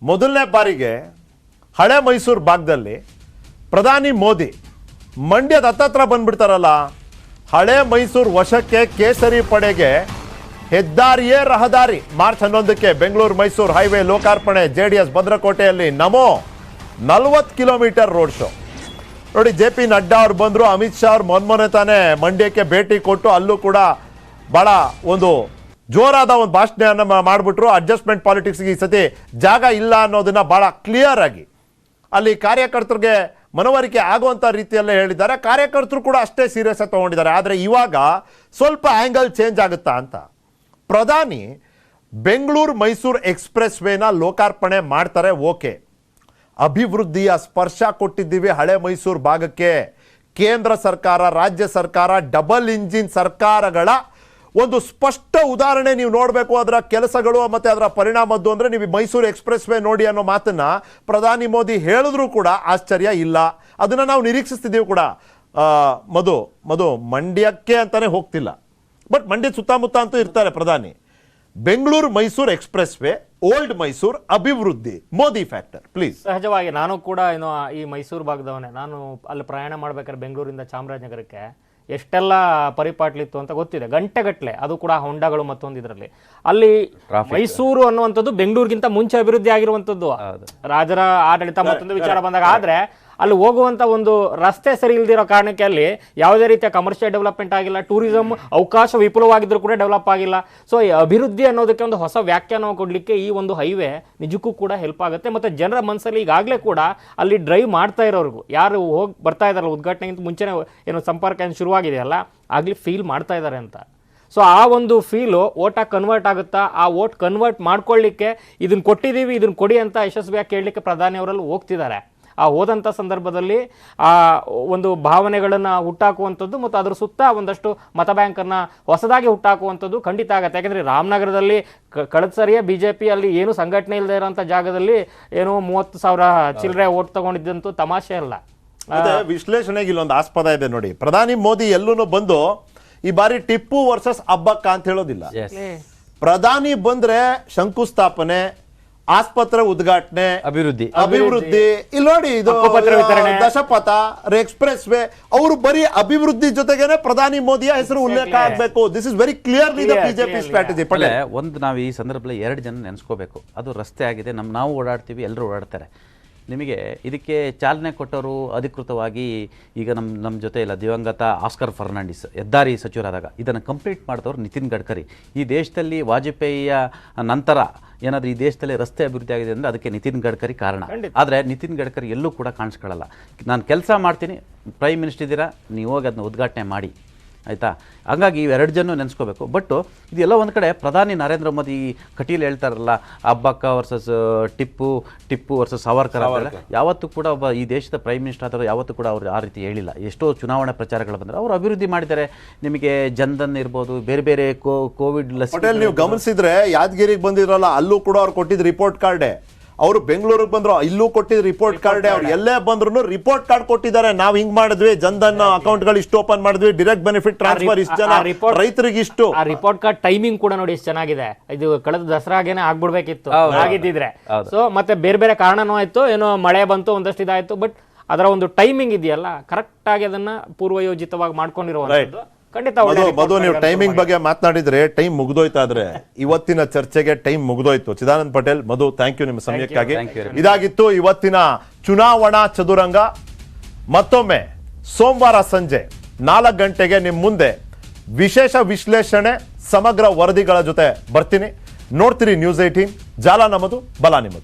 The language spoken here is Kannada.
ಮೊದಲನೇ ಬಾರಿಗೆ ಹಳೆ ಮೈಸೂರು ಭಾಗದಲ್ಲಿ ಪ್ರಧಾನಿ ಮೋದಿ ಮಂಡ್ಯದ ಹತ್ತತ್ರ ಬಂದ್ಬಿಡ್ತಾರಲ್ಲ. ಹಳೆ ಮೈಸೂರು ವಶಕ್ಕೆ ಕೇಸರಿ ಪಡೆಗೆ ಹೆದ್ದಾರಿಯೇ ರಹದಾರಿ. ಮಾರ್ಚ್ 11ಕ್ಕೆ ಬೆಂಗಳೂರು ಮೈಸೂರು ಹೈವೇ ಲೋಕಾರ್ಪಣೆ. JDS ಭದ್ರಕೋಟೆಯಲ್ಲಿ ನಮೋ 40 ಕಿಲೋಮೀಟರ್ ರೋಡ್ ಶೋ. ನೋಡಿ, JP ನಡ್ಡಾ ಅವ್ರು ಬಂದರು, ಅಮಿತ್ ಶಾ ಅವ್ರು ಮೊನ್ನೆ ತಾನೇ ಮಂಡ್ಯಕ್ಕೆ ಭೇಟಿ ಕೊಟ್ಟು ಅಲ್ಲೂ ಕೂಡ ಭಾಳ ಒಂದು ಜೋರಾದ ಒಂದು ಭಾಷಣವನ್ನು ಮಾಡಿಬಿಟ್ರು. ಅಡ್ಜಸ್ಟ್ಮೆಂಟ್ ಪಾಲಿಟಿಕ್ಸ್ಗೆ ಈ ಸತಿ ಜಾಗ ಇಲ್ಲ ಅನ್ನೋದನ್ನ ಭಾಳ ಕ್ಲಿಯರ್ ಆಗಿ ಅಲ್ಲಿ ಕಾರ್ಯಕರ್ತರಿಗೆ ಮನವರಿಕೆ ಆಗುವಂಥ ರೀತಿಯಲ್ಲೇ ಹೇಳಿದ್ದಾರೆ. ಕಾರ್ಯಕರ್ತರು ಕೂಡ ಅಷ್ಟೇ ಸೀರಿಯಸ್ ಆಗಿ ತೊಗೊಂಡಿದ್ದಾರೆ. ಆದರೆ ಇವಾಗ ಸ್ವಲ್ಪ ಆ್ಯಂಗಲ್ ಚೇಂಜ್ ಆಗುತ್ತಾ ಅಂತ. ಪ್ರಧಾನಿ ಬೆಂಗಳೂರು ಮೈಸೂರು ಎಕ್ಸ್ಪ್ರೆಸ್ ವೇನ ಲೋಕಾರ್ಪಣೆ ಮಾಡ್ತಾರೆ, ಓಕೆ. ಅಭಿವೃದ್ಧಿಯ ಸ್ಪರ್ಶ ಕೊಟ್ಟಿದ್ದೀವಿ ಹಳೆ ಮೈಸೂರು ಭಾಗಕ್ಕೆ. ಕೇಂದ್ರ ಸರ್ಕಾರ, ರಾಜ್ಯ ಸರ್ಕಾರ, ಡಬಲ್ ಇಂಜಿನ್ ಸರ್ಕಾರಗಳ ಒಂದು ಸ್ಪಷ್ಟ ಉದಾಹರಣೆ ನೀವು ನೋಡಬೇಕು. ಅದರ ಕೆಲಸಗಳು ಮತ್ತು ಅದರ ಪರಿಣಾಮದ್ದು ಅಂದರೆ ನೀವು ಮೈಸೂರು ಎಕ್ಸ್ಪ್ರೆಸ್ ವೇ ನೋಡಿ ಅನ್ನೋ ಮಾತನ್ನು ಪ್ರಧಾನಿ ಮೋದಿ ಹೇಳಿದ್ರೂ ಕೂಡ ಆಶ್ಚರ್ಯ ಇಲ್ಲ. ಅದನ್ನು ನಾವು ನಿರೀಕ್ಷಿಸ್ತಿದ್ದೀವಿ ಕೂಡ. ಮಧು ಮಂಡ್ಯಕ್ಕೆ ಅಂತಲೇ ಹೋಗ್ತಿಲ್ಲ, ಬಟ್ ಮಂಡ್ಯದ ಸುತ್ತಮುತ್ತ ಅಂತೂ ಇರ್ತಾರೆ ಪ್ರಧಾನಿ. Bengaluru Mysuru express way, old Mysuru ಅಭಿವೃದ್ಧಿ, ಮೋದಿ ಫ್ಯಾಕ್ಟರ್ ಪ್ಲೀಸ್. ಸಹಜವಾಗಿ ನಾನು ಕೂಡ ಈ ಮೈಸೂರು ಭಾಗದವನೇ. ನಾನು ಅಲ್ಲಿ ಪ್ರಯಾಣ ಮಾಡ್ಬೇಕಾದ್ರೆ ಬೆಂಗಳೂರಿಂದ ಚಾಮರಾಜನಗರಕ್ಕೆ ಎಷ್ಟೆಲ್ಲ ಪರಿಪಾಟ್ಲಿತ್ತು ಅಂತ ಗೊತ್ತಿದೆ, ಗಂಟೆಗಟ್ಟಲೆ. ಅದು ಕೂಡ ಹೊಂಡಗಳು ಮತ್ತೊಂದು ಇದರಲ್ಲಿ. ಅಲ್ಲಿ ಮೈಸೂರು ಅನ್ನುವಂಥದ್ದು ಬೆಂಗಳೂರಿಗಿಂತ ಮುಂಚೆ ಅಭಿವೃದ್ಧಿ ಆಗಿರುವಂಥದ್ದು ರಾಜರ ಆಡಳಿತ ಮತ್ತೊಂದು ವಿಚಾರ ಬಂದಾಗ. ಆದ್ರೆ ಅಲ್ಲಿ ಹೋಗುವಂತ ಒಂದು ರಸ್ತೆ ಸರಿ ಇಲ್ದಿರೋ ಕಾರಣಕ್ಕೆ ಅಲ್ಲಿ ಯಾವುದೇ ರೀತಿಯ ಕಮರ್ಷಿಯಲ್ ಡೆವಲಪ್ಮೆಂಟ್ ಆಗಿಲ್ಲ. ಟೂರಿಸಂ ಅವಕಾಶ ವಿಪುಲವಾಗಿದ್ರು ಕೂಡ ಡೆವಲಪ್ ಆಗಿಲ್ಲ. ಸೊ ಈ ಅಭಿವೃದ್ಧಿ ಅನ್ನೋದಕ್ಕೆ ಒಂದು ಹೊಸ ವ್ಯಾಖ್ಯಾನ ಕೊಡ್ಲಿಕ್ಕೆ ಈ ಒಂದು ಹೈವೇ ನಿಜಕ್ಕೂ ಕೂಡ ಹೆಲ್ಪ್ ಆಗುತ್ತೆ. ಮತ್ತೆ ಜನರ ಮನಸ್ಸಲ್ಲಿ ಈಗಾಗಲೇ ಕೂಡ ಅಲ್ಲಿ ಡ್ರೈವ್ ಮಾಡ್ತಾ ಇರೋರ್ಗು, ಯಾರು ಹೋಗಿ ಬರ್ತಾ ಇದಾರಲ್ಲ, ಉದ್ಘಾಟನೆಗಿಂತ ಮುಂಚೆನೇ ಏನು ಸಂಪರ್ಕ ಏನು ಶುರುವಾಗಿದೆಯಲ್ಲ, ಆಗ್ಲಿ ಫೀಲ್ ಮಾಡ್ತಾ ಇದ್ದಾರೆ ಅಂತ. ಸೊ ಆ ಒಂದು ಫೀಲು ಓಟಾಗಿ ಕನ್ವರ್ಟ್ ಆಗುತ್ತಾ, ಆ ಓಟ್ ಕನ್ವರ್ಟ್ ಮಾಡ್ಕೊಳ್ಳಿಕ್ಕೆ ಇದನ್ನು ಕೊಟ್ಟಿದ್ದೀವಿ, ಇದನ್ನು ಕೊಡಿ ಅಂತ ಯಶಸ್ವಿಯಾಗಿ ಕೇಳಲಿಕ್ಕೆ ಪ್ರಧಾನಿ ಅವರಲ್ಲಿ ಹೋಗ್ತಿದ್ದಾರೆ. ಆ ಹೋದಂಥ ಸಂದರ್ಭದಲ್ಲಿ ಆ ಒಂದು ಭಾವನೆಗಳನ್ನು ಹುಟ್ಟಾಕುವಂಥದ್ದು ಮತ್ತು ಅದರ ಸುತ್ತ ಒಂದಷ್ಟು ಮತ ಬ್ಯಾಂಕನ್ನು ಹೊಸದಾಗಿ ಹುಟ್ಟಾಕುವಂಥದ್ದು ಖಂಡಿತ ಆಗುತ್ತೆ. ಯಾಕೆಂದರೆ ರಾಮನಗರದಲ್ಲಿ ಕಳೆದ ಸರಿಯೇ BJP ಅಲ್ಲಿ ಏನು ಸಂಘಟನೆ ಇಲ್ಲದೆ ಇರೋಂಥ ಜಾಗದಲ್ಲಿ ಏನೋ 30,000 ಚಿಲ್ಲರೆ ಓಟ್ ತಗೊಂಡಿದ್ದಂತೂ ತಮಾಷೆ ಅಲ್ಲ. ವಿಶ್ಲೇಷಣೆಗೆ ಇಲ್ಲೊಂದು ಆಸ್ಪದ ಇದೆ ನೋಡಿ. ಪ್ರಧಾನಿ ಮೋದಿ ಎಲ್ಲೂ ಬಂದು ಈ ಬಾರಿ ಟಿಪ್ಪು ವರ್ಸಸ್ ಅಬ್ಬಕ್ಕ ಅಂತ ಹೇಳೋದಿಲ್ಲ. ಪ್ರಧಾನಿ ಬಂದ್ರೆ ಶಂಕುಸ್ಥಾಪನೆ, ಆಸ್ಪತ್ರೆ ಉದ್ಘಾಟನೆ, ಅಭಿವೃದ್ಧಿ. ಇಲ್ಲಿ ನೋಡಿ, ಇದು ದಶಪಥ ಎಕ್ಸ್ಪ್ರೆಸ್ ವೇ. ಅವರು ಬರೀ ಅಭಿವೃದ್ಧಿ ಜೊತೆಗೇನೆ ಪ್ರಧಾನಿ ಮೋದಿಯ ಹೆಸರು ಉಲ್ಲೇಖ ಆಗಬೇಕು. This is very clearly the BJP strategy. ಒಂದು ನಾವು ಈ ಸಂದರ್ಭದಲ್ಲಿ 2 ಜನ ನೆನೆಸ್ಕೋಬೇಕು. ಅದು ರಸ್ತೆ ಆಗಿದೆ, ನಾವು ಓಡಾಡ್ತೀವಿ, ಎಲ್ಲರೂ ಓಡಾಡ್ತಾರೆ. ನಿಮಗೆ ಇದಕ್ಕೆ ಚಾಲನೆ ಕೊಟ್ಟವರು ಅಧಿಕೃತವಾಗಿ ಈಗ ನಮ್ಮ ಜೊತೆ ಇಲ್ಲ, ದಿವಂಗತ ಆಸ್ಕರ್ ಫರ್ನಾಂಡಿಸ್ ಹೆದ್ದಾರಿ ಸಚಿವರಾದಾಗ ಇದನ್ನು ಕಂಪ್ಲೀಟ್ ಮಾಡಿದವರು ನಿತಿನ್ ಗಡ್ಕರಿ. ಈ ದೇಶದಲ್ಲಿ ವಾಜಪೇಯಿಯ ನಂತರ ಏನಾದರೂ ಈ ದೇಶದಲ್ಲಿ ರಸ್ತೆ ಅಭಿವೃದ್ಧಿ ಆಗಿದೆ ಅಂದರೆ ಅದಕ್ಕೆ ನಿತಿನ್ ಗಡ್ಕರಿ ಕಾರಣ. ಆದರೆ ನಿತಿನ್ ಗಡ್ಕರಿ ಎಲ್ಲೂ ಕೂಡ ಕಾಣಿಸ್ಕೊಳ್ಳಲ್ಲ. ನಾನು ಕೆಲಸ ಮಾಡ್ತೀನಿ, ಪ್ರೈಮ್ ಮಿನಿಸ್ಟರ್ ಇದ್ದೀರಾ, ನೀವು ಹೋಗಿ ಅದನ್ನ ಉದ್ಘಾಟನೆ ಮಾಡಿ, ಆಯಿತಾ? ಹಾಗಾಗಿ ಇವೆರಡು ಜನ ನೆನೆಸ್ಕೋಬೇಕು. ಬಟ್ ಇದೆಲ್ಲ ಒಂದು ಕಡೆ ಪ್ರಧಾನಿ ನರೇಂದ್ರ ಮೋದಿ ಕಟೀಲ್ ಹೇಳ್ತಾರಲ್ಲ, ಅಬ್ಬಕ್ಕ ವರ್ಸಸ್ ಟಿಪ್ಪು ವರ್ಸಸ್ ಸಾವರ್ಕರ್ ಅಂತ. ಯಾವತ್ತೂ ಕೂಡ ಒಬ್ಬ ಈ ದೇಶದ ಪ್ರೈಮ್ ಮಿನಿಸ್ಟರ್ ಆದರೂ ಯಾವತ್ತೂ ಕೂಡ ಅವರು ಆ ರೀತಿ ಹೇಳಿಲ್ಲ. ಎಷ್ಟೋ ಚುನಾವಣಾ ಪ್ರಚಾರಗಳು ಬಂದರೆ ಅವರು ಅಭಿವೃದ್ಧಿ ಮಾಡಿದ್ದಾರೆ. ನಿಮಗೆ ಜನ್ಧನ್ ಇರ್ಬೋದು, ಬೇರೆ ಬೇರೆ ಕೋವಿಡ್ ಲಸಿಕೆ. ನೀವು ಗಮನಿಸಿದ್ರೆ ಯಾದಗಿರಿಗೆ ಬಂದಿದ್ರಲ್ಲ, ಅಲ್ಲೂ ಕೂಡ ಅವ್ರು ಕೊಟ್ಟಿದ್ದು ರಿಪೋರ್ಟ್ ಕಾರ್ಡೇ. ಅವರು ಬೆಂಗಳೂರಿಗೆ ಬಂದ್ರು, ಇಲ್ಲೂ ಕೊಟ್ಟಿದ್ದು ರಿಪೋರ್ಟ್ ಕಾರ್ಡ್. ಅವ್ರು ಎಲ್ಲೇ ಬಂದ್ರು ರಿಪೋರ್ಟ್ ಕಾರ್ಡ್ ಕೊಟ್ಟಿದ್ದಾರೆ. ನಾವು ಹಿಂಗ್ ಮಾಡಿದ್ವಿ, ಜನ್ಧನ್ ಅಕೌಂಟ್ಗಳು ಇಷ್ಟು ಓಪನ್ ಮಾಡಿದ್ವಿ, ಡೈರೆಕ್ಟ್ ಬೆನಿಫಿಟ್ ಟ್ರಾನ್ಸ್ಫರ್ ಇಷ್ಟು ಜನ ರೈತರಿಗೆ ಇಷ್ಟು. ಆ ರಿಪೋರ್ಟ್ ಕಾರ್ಡ್ ಟೈಮಿಂಗ್ ಕೂಡ ನೋಡಿ ಎಷ್ಟು ಚೆನ್ನಾಗಿದೆ. ಇದು ಕಳೆದ ದಸರಾಗೇನೆ ಆಗ್ಬಿಡ್ಬೇಕಿತ್ತು ಆಗಿದ್ದಿದ್ರೆ. ಸೊ ಮತ್ತೆ ಬೇರೆ ಬೇರೆ ಕಾರಣನೂ ಆಯ್ತು, ಏನೋ ಮಳೆ ಬಂತು, ಒಂದಷ್ಟು ಇದಾಯ್ತು. ಬಟ್ ಅದರ ಒಂದು ಟೈಮಿಂಗ್ ಇದೆಯಲ್ಲ, ಕರೆಕ್ಟ್ ಆಗಿ ಅದನ್ನ ಪೂರ್ವಯೋಜಿತವಾಗಿ ಮಾಡ್ಕೊಂಡಿರುವಂತದ್ದು. ಮಧು, ನೀವು ಟೈಮಿಂಗ್ ಬಗ್ಗೆ ಮಾತನಾಡಿದ್ರೆ ಟೈಮ್ ಮುಗಿದೋಯ್ತಾದ್ರೆ ಇವತ್ತಿನ ಚರ್ಚೆಗೆ ಟೈಮ್ ಮುಗಿದೋಯ್ತು. ಚಿದಾನಂದ್ ಪಟೇಲ್, ಮಧು, ಥ್ಯಾಂಕ್ ಯು ನಿಮ್ಮ ಸಮಯಕ್ಕಾಗಿ. ಇದಾಗಿತ್ತು ಇವತ್ತಿನ ಚುನಾವಣಾ ಚದುರಂಗ. ಮತ್ತೊಮ್ಮೆ ಸೋಮವಾರ ಸಂಜೆ 4 ಗಂಟೆಗೆ ನಿಮ್ಮ ಮುಂದೆ ವಿಶೇಷ ವಿಶ್ಲೇಷಣೆ, ಸಮಗ್ರ ವರದಿಗಳ ಜೊತೆ ಬರ್ತೀನಿ. ನೋಡ್ತೀರಿ ನ್ಯೂಸ್ 18. ಜಾಲ ನಮ್ಮದು, ಬಲ ನಿಮ್ಮದು.